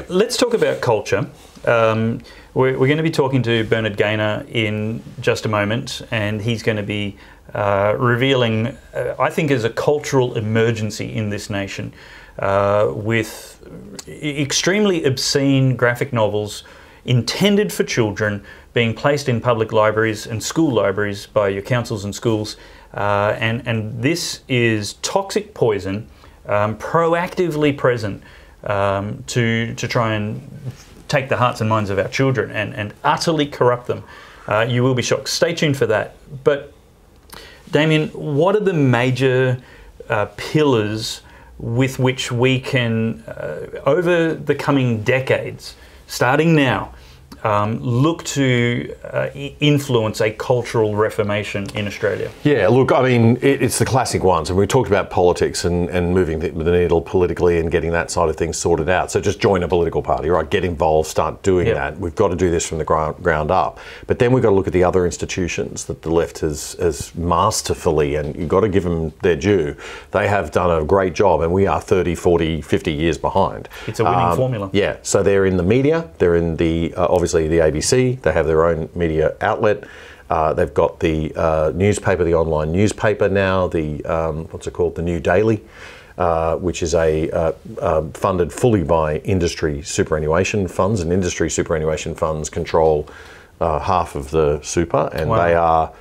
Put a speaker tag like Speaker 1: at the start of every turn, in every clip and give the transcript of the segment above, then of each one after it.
Speaker 1: Let's talk about culture. We're going to be talking to Bernard Gaynor in just a moment, and he's going to be revealing, I think, as a cultural emergency in this nation, with extremely obscene graphic novels intended for children being placed in public libraries and school libraries by your councils and schools. And this is toxic poison, proactively present to try and take the hearts and minds of our children and utterly corrupt them. You will be shocked. Stay tuned for that. But Damian, what are the major pillars with which we can, over the coming decades, starting now, look to influence a cultural reformation in Australia?
Speaker 2: Yeah, look, I mean, it's the classic ones. And we talked about politics and moving the needle politically and getting that side of things sorted out. So just join a political party, right? Get involved, start doing that. We've got to do this from the ground up. But then we've got to look at the other institutions that the left has masterfully, and you've got to give them their due. They have done a great job, and we are 30, 40, 50 years behind.
Speaker 1: It's a winning formula.
Speaker 2: Yeah, so they're in the media, they're in the, obviously, the ABC, they have their own media outlet. They've got the newspaper, the online newspaper now, the, what's it called, the New Daily, which is funded fully by industry superannuation funds, and industry superannuation funds control half of the super, and they are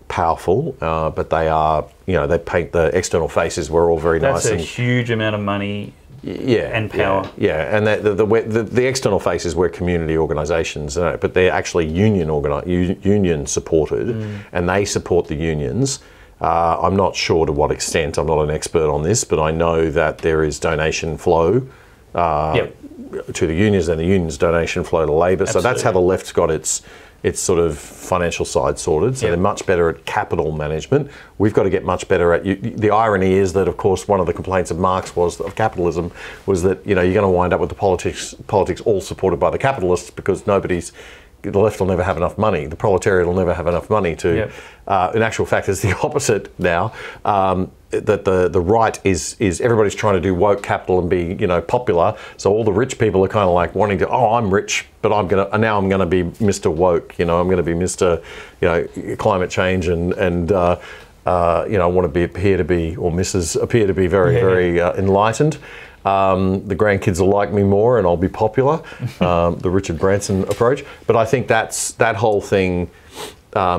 Speaker 2: powerful, but they are, you know, they paint the external faces. We're all very nice.
Speaker 1: That's a huge amount of money. And power.
Speaker 2: Yeah, and the external faces were community organisations, but they're actually union supported, and they support the unions. I'm not sure to what extent. I'm not an expert on this, but I know that there is donation flow to the unions, and the unions donation flow to Labor. Absolutely. So that's how the left's got its sort of financial side sorted. So they're much better at capital management. We've got to get much better at, the irony is that, of course, one of the complaints of Marx of capitalism was that, you know, you're going to wind up with the politics all supported by the capitalists, because the left will never have enough money. The proletariat will never have enough money to, in actual fact, it's the opposite now. That the right is everybody's trying to do woke capital and be, you know, popular. So all the rich people are kind of like wanting to, oh, I'm rich, but I'm gonna be Mr. Woke. You know, I'm gonna be Mr. You know, climate change and you know, I want to appear to be very enlightened. The grandkids will like me more, and I'll be popular. The Richard Branson approach. But I think that whole thing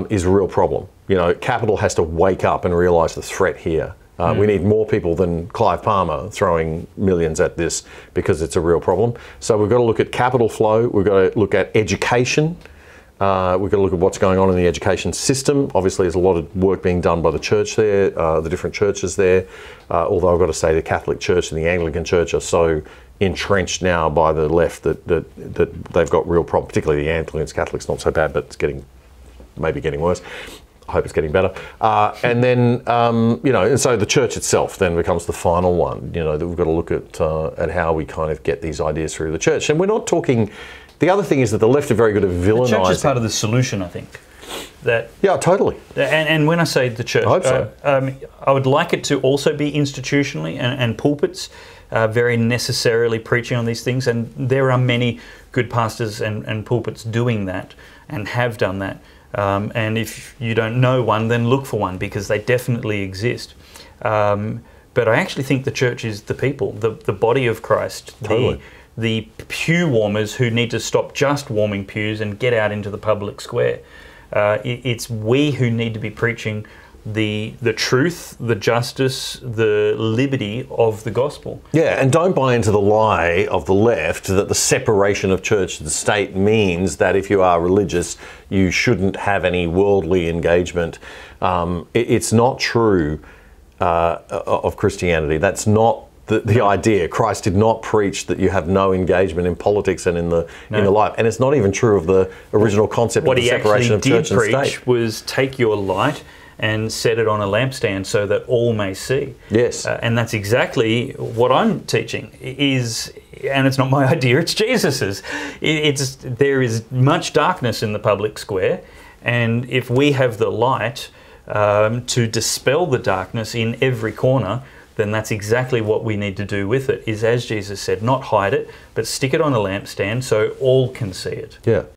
Speaker 2: is a real problem. You know, capital has to wake up and realise the threat here. We need more people than Clive Palmer throwing millions at this, because it's a real problem. So we've got to look at capital flow. We've got to look at education. We've got to look at what's going on in the education system. Obviously, there's a lot of work being done by the church there, the different churches there. Although I've got to say the Catholic Church and the Anglican Church are so entrenched now by the left that they've got real problems. Particularly the Anglicans. Catholics not so bad, but it's maybe getting worse. I hope it's getting better. And then, you know, and so the church itself then becomes the final one, you know, that we've got to look at how we kind of get these ideas through the church. And we're not talking, the other thing is that the left are very good at villainising. The church is
Speaker 1: part of the solution, I think.
Speaker 2: Yeah, totally.
Speaker 1: And when I say the church,
Speaker 2: I hope so.
Speaker 1: I would like it to also be institutionally and pulpits very necessarily preaching on these things. And there are many good pastors and pulpits doing that and have done that. And if you don't know one, then look for one, because they definitely exist. But I actually think the church is the people, the body of Christ,
Speaker 2: totally.
Speaker 1: The pew warmers who need to stop just warming pews and get out into the public square. It's we who need to be preaching the truth, the justice, the liberty of the gospel.
Speaker 2: Yeah, and don't buy into the lie of the left that the separation of church and state means that if you are religious, you shouldn't have any worldly engagement. It's not true of Christianity. That's not the idea. Christ did not preach that you have no engagement in politics and in the life, and it's not even true of the original concept of the separation of church and state.
Speaker 1: What he actually did preach was take your light and set it on a lampstand so that all may see.
Speaker 2: Yes.
Speaker 1: And that's exactly what I'm teaching, and it's not my idea, it's Jesus's. There is much darkness in the public square, and if we have the light to dispel the darkness in every corner, then that's exactly what we need to do with it, is, as Jesus said, not hide it, but stick it on a lampstand so all can see it.
Speaker 2: Yeah.